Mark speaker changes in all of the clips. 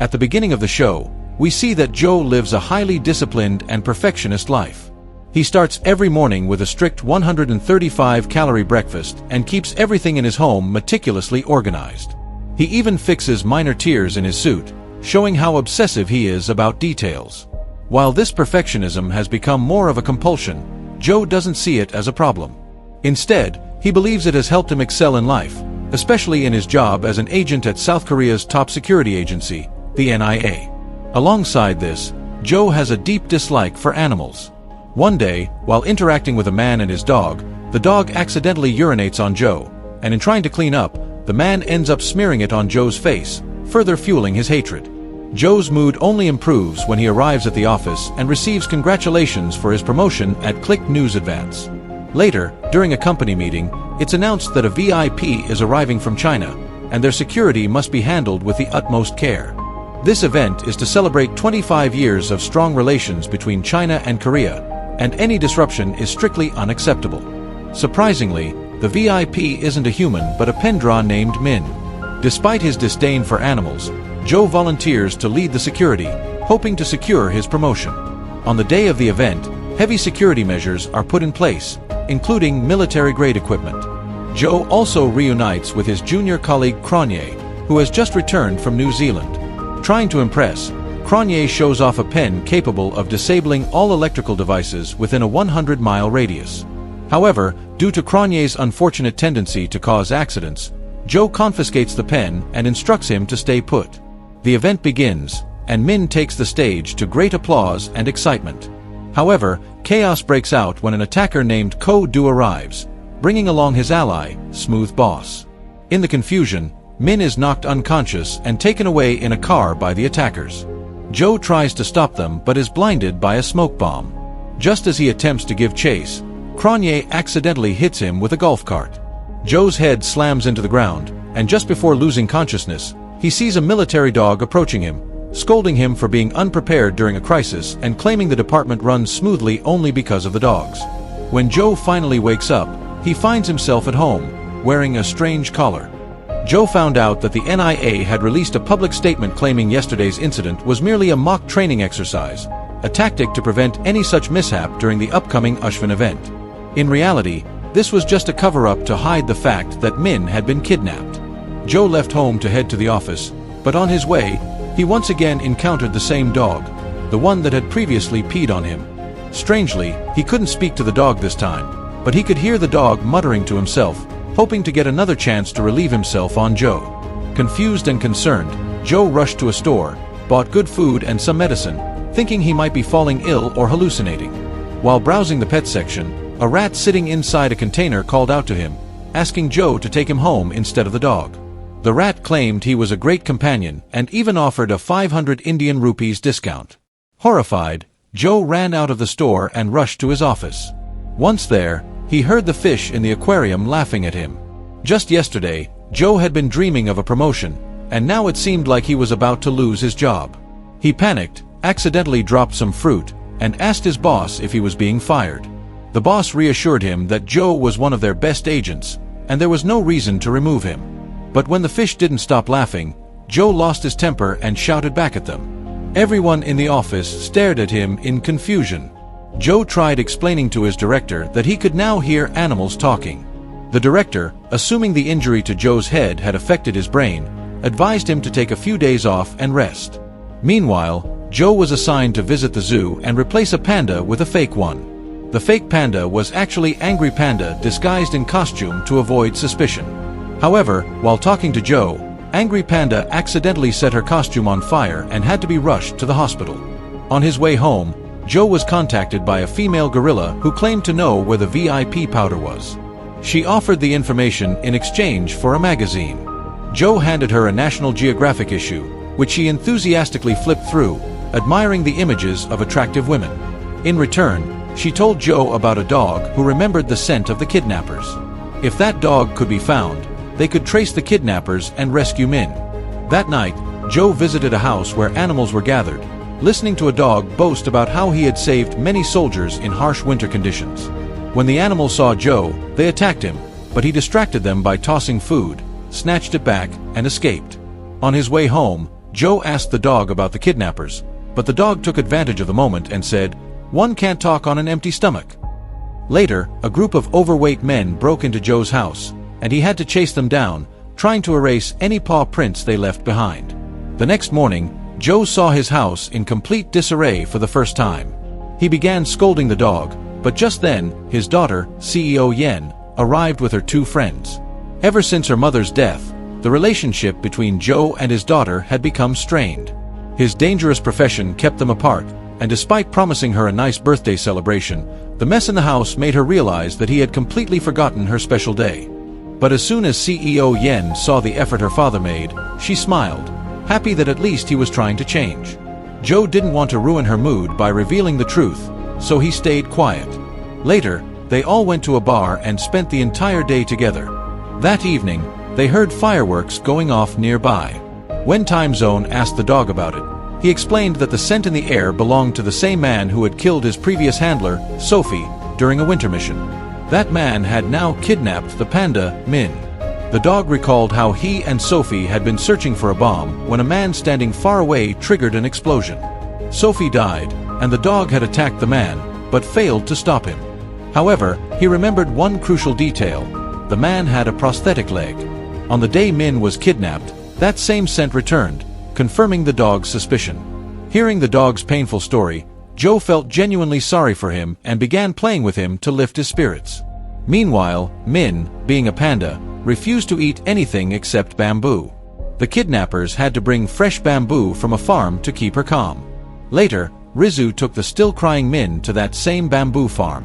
Speaker 1: At the beginning of the show, we see that Joe lives a highly disciplined and perfectionist life. He starts every morning with a strict 135-calorie breakfast and keeps everything in his home meticulously organized. He even fixes minor tears in his suit, showing how obsessive he is about details. While this perfectionism has become more of a compulsion, Joe doesn't see it as a problem. Instead, he believes it has helped him excel in life, especially in his job as an agent at South Korea's top security agency, the NIA. Alongside this, Joe has a deep dislike for animals. One day, while interacting with a man and his dog, the dog accidentally urinates on Joe, and in trying to clean up, the man ends up smearing it on Joe's face, further fueling his hatred. Joe's mood only improves when he arrives at the office and receives congratulations for his promotion at Click News Advance. Later, during a company meeting, it's announced that a VIP is arriving from China, and their security must be handled with the utmost care. This event is to celebrate 25 years of strong relations between China and Korea, and any disruption is strictly unacceptable. Surprisingly, the VIP isn't a human but a Pendra named Min. Despite his disdain for animals, Joe volunteers to lead the security, hoping to secure his promotion. On the day of the event, heavy security measures are put in place, including military-grade equipment. Joe also reunites with his junior colleague Cronje, who has just returned from New Zealand. Trying to impress, Cronje shows off a pen capable of disabling all electrical devices within a 100-mile radius. However, due to Cronje's unfortunate tendency to cause accidents, Joe confiscates the pen and instructs him to stay put. The event begins, and Min takes the stage to great applause and excitement. However, chaos breaks out when an attacker named Ko Du arrives, bringing along his ally, Smooth Boss. In the confusion, Min is knocked unconscious and taken away in a car by the attackers. Joe tries to stop them but is blinded by a smoke bomb. Just as he attempts to give chase, Cronje accidentally hits him with a golf cart. Joe's head slams into the ground, and just before losing consciousness, he sees a military dog approaching him, scolding him for being unprepared during a crisis and claiming the department runs smoothly only because of the dogs. When Joe finally wakes up, he finds himself at home, wearing a strange collar. Joe found out that the NIA had released a public statement claiming yesterday's incident was merely a mock training exercise, a tactic to prevent any such mishap during the upcoming Ushvin event. In reality, this was just a cover-up to hide the fact that Min had been kidnapped. Joe left home to head to the office, but on his way, he once again encountered the same dog, the one that had previously peed on him. Strangely, he couldn't speak to the dog this time, but he could hear the dog muttering to himself, hoping to get another chance to relieve himself on Joe. Confused and concerned, Joe rushed to a store, bought good food and some medicine, thinking he might be falling ill or hallucinating. While browsing the pet section, a rat sitting inside a container called out to him, asking Joe to take him home instead of the dog. The rat claimed he was a great companion and even offered a 500 Indian rupees discount. Horrified, Joe ran out of the store and rushed to his office. Once there, he heard the fish in the aquarium laughing at him. Just yesterday, Joe had been dreaming of a promotion, and now it seemed like he was about to lose his job. He panicked, accidentally dropped some fruit, and asked his boss if he was being fired. The boss reassured him that Joe was one of their best agents, and there was no reason to remove him. But when the fish didn't stop laughing, Joe lost his temper and shouted back at them. Everyone in the office stared at him in confusion. Joe tried explaining to his director that he could now hear animals talking. The director, assuming the injury to Joe's head had affected his brain, advised him to take a few days off and rest. Meanwhile, Joe was assigned to visit the zoo and replace a panda with a fake one. The fake panda was actually Angry Panda disguised in costume to avoid suspicion. However, while talking to Joe, Angry Panda accidentally set her costume on fire and had to be rushed to the hospital. On his way home, Joe was contacted by a female gorilla who claimed to know where the VIP powder was. She offered the information in exchange for a magazine. Joe handed her a National Geographic issue, which she enthusiastically flipped through, admiring the images of attractive women. In return, she told Joe about a dog who remembered the scent of the kidnappers. If that dog could be found, they could trace the kidnappers and rescue Min. That night, Joe visited a house where animals were gathered, listening to a dog boast about how he had saved many soldiers in harsh winter conditions. When the animals saw Joe, they attacked him, but he distracted them by tossing food, snatched it back, and escaped. On his way home, Joe asked the dog about the kidnappers, but the dog took advantage of the moment and said, "One can't talk on an empty stomach." Later, a group of overweight men broke into Joe's house, and he had to chase them down, trying to erase any paw prints they left behind. The next morning, Joe saw his house in complete disarray for the first time. He began scolding the dog, but just then, his daughter, CEO Yen, arrived with her two friends. Ever since her mother's death, the relationship between Joe and his daughter had become strained. His dangerous profession kept them apart, and despite promising her a nice birthday celebration, the mess in the house made her realize that he had completely forgotten her special day. But as soon as CEO Yen saw the effort her father made, she smiled, happy that at least he was trying to change. Joe didn't want to ruin her mood by revealing the truth, so he stayed quiet. Later, they all went to a bar and spent the entire day together. That evening, they heard fireworks going off nearby. When Time Zone asked the dog about it, he explained that the scent in the air belonged to the same man who had killed his previous handler, Sophie, during a winter mission. That man had now kidnapped the panda, Min. The dog recalled how he and Sophie had been searching for a bomb when a man standing far away triggered an explosion. Sophie died, and the dog had attacked the man, but failed to stop him. However, he remembered one crucial detail: the man had a prosthetic leg. On the day Min was kidnapped, that same scent returned, confirming the dog's suspicion. Hearing the dog's painful story, Joe felt genuinely sorry for him and began playing with him to lift his spirits. Meanwhile, Min, being a panda, refused to eat anything except bamboo. The kidnappers had to bring fresh bamboo from a farm to keep her calm. Later, Rizu took the still-crying Min to that same bamboo farm.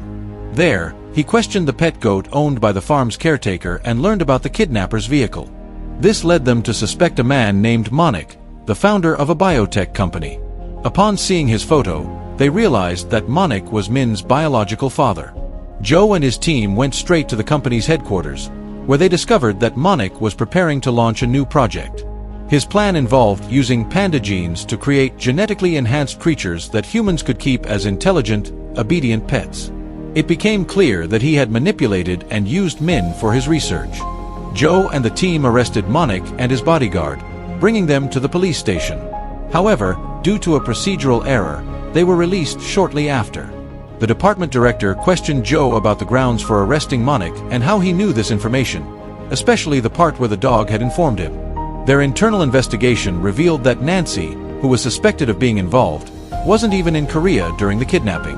Speaker 1: There, he questioned the pet goat owned by the farm's caretaker and learned about the kidnapper's vehicle. This led them to suspect a man named Monik, the founder of a biotech company. Upon seeing his photo, they realized that Monik was Min's biological father. Joe and his team went straight to the company's headquarters, where they discovered that Monik was preparing to launch a new project. His plan involved using panda genes to create genetically enhanced creatures that humans could keep as intelligent, obedient pets. It became clear that he had manipulated and used Min for his research. Joe and the team arrested Monik and his bodyguard, bringing them to the police station. However, due to a procedural error, they were released shortly after. The department director questioned Joe about the grounds for arresting Monik and how he knew this information, especially the part where the dog had informed him. Their internal investigation revealed that Nancy, who was suspected of being involved, wasn't even in Korea during the kidnapping.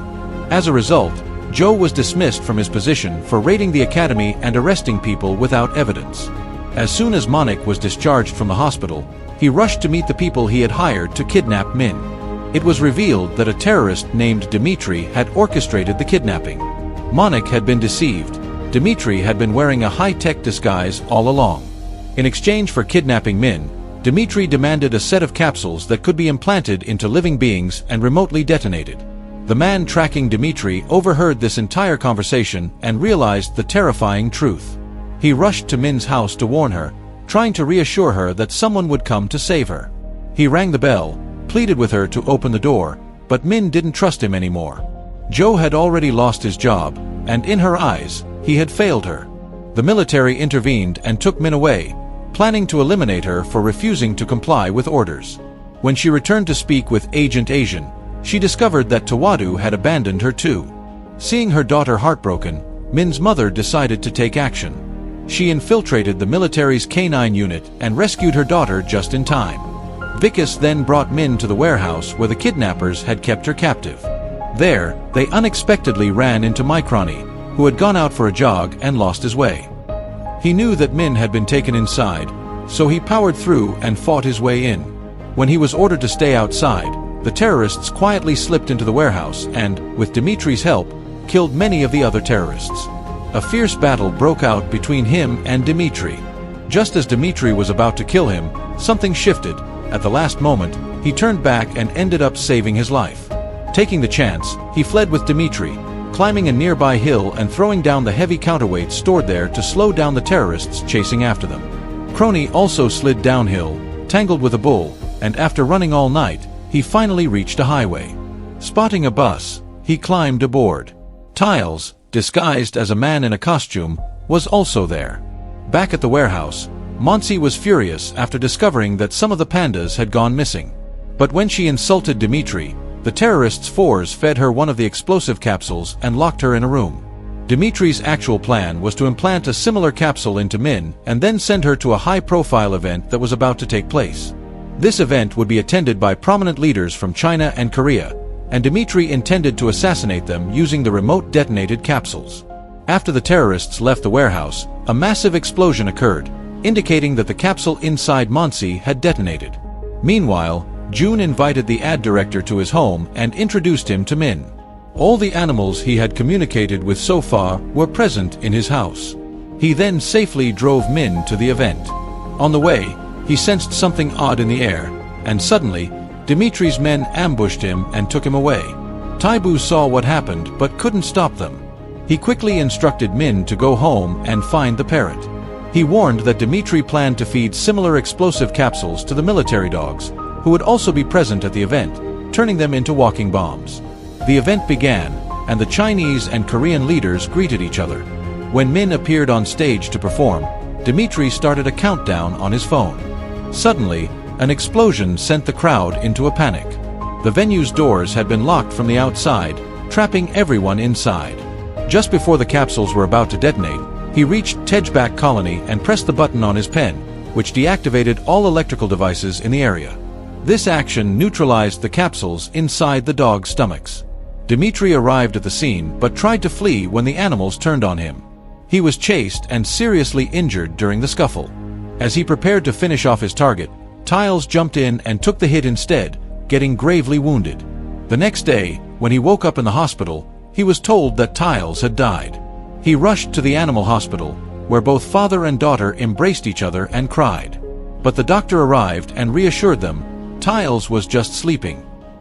Speaker 1: As a result, Joe was dismissed from his position for raiding the academy and arresting people without evidence. As soon as Monik was discharged from the hospital, he rushed to meet the people he had hired to kidnap Min. It was revealed that a terrorist named Dmitri had orchestrated the kidnapping. Monik had been deceived. Dmitri had been wearing a high-tech disguise all along. In exchange for kidnapping Min, Dmitri demanded a set of capsules that could be implanted into living beings and remotely detonated. The man tracking Dmitri overheard this entire conversation and realized the terrifying truth. He rushed to Min's house to warn her, trying to reassure her that someone would come to save her. He rang the bell, pleaded with her to open the door, but Min didn't trust him anymore. Joe had already lost his job, and in her eyes, he had failed her. The military intervened and took Min away, planning to eliminate her for refusing to comply with orders. When she returned to speak with Agent Asian, she discovered that Tawadu had abandoned her too. Seeing her daughter heartbroken, Min's mother decided to take action. She infiltrated the military's K9 unit and rescued her daughter just in time. Vikas then brought Min to the warehouse where the kidnappers had kept her captive. There, they unexpectedly ran into Microni, who had gone out for a jog and lost his way. He knew that Min had been taken inside, so he powered through and fought his way in. When he was ordered to stay outside, the terrorists quietly slipped into the warehouse and, with Dimitri's help, killed many of the other terrorists. A fierce battle broke out between him and Dmitri. Just as Dmitri was about to kill him, something shifted. At the last moment, he turned back and ended up saving his life. Taking the chance, he fled with Dmitri, climbing a nearby hill and throwing down the heavy counterweights stored there to slow down the terrorists chasing after them. Crony also slid downhill, tangled with a bull, and after running all night, he finally reached a highway. Spotting a bus, he climbed aboard. Tiles, disguised as a man in a costume, was also there. Back at the warehouse, Monsi was furious after discovering that some of the pandas had gone missing. But when she insulted Dimitri, the terrorists' fours fed her one of the explosive capsules and locked her in a room. Dimitri's actual plan was to implant a similar capsule into Min and then send her to a high-profile event that was about to take place. This event would be attended by prominent leaders from China and Korea, and Dimitri intended to assassinate them using the remote detonated capsules. After the terrorists left the warehouse, a massive explosion occurred, indicating that the capsule inside Monsi had detonated. Meanwhile, June invited the ad director to his home and introduced him to Min. All the animals he had communicated with so far were present in his house. He then safely drove Min to the event. On the way, he sensed something odd in the air, and suddenly, Dimitri's men ambushed him and took him away. Taibu saw what happened but couldn't stop them. He quickly instructed Min to go home and find the parrot. He warned that Dimitri planned to feed similar explosive capsules to the military dogs, who would also be present at the event, turning them into walking bombs. The event began, and the Chinese and Korean leaders greeted each other. When Min appeared on stage to perform, Dimitri started a countdown on his phone. Suddenly, an explosion sent the crowd into a panic. The venue's doors had been locked from the outside, trapping everyone inside. Just before the capsules were about to detonate, he reached Tejbak Colony and pressed the button on his pen, which deactivated all electrical devices in the area. This action neutralized the capsules inside the dogs' stomachs. Dimitri arrived at the scene but tried to flee when the animals turned on him. He was chased and seriously injured during the scuffle. As he prepared to finish off his target, Tiles jumped in and took the hit instead, getting gravely wounded. The next day, when he woke up in the hospital, he was told that Tiles had died. He rushed to the animal hospital, where both father and daughter embraced each other and cried. But the doctor arrived and reassured them, Tiles was just sleeping.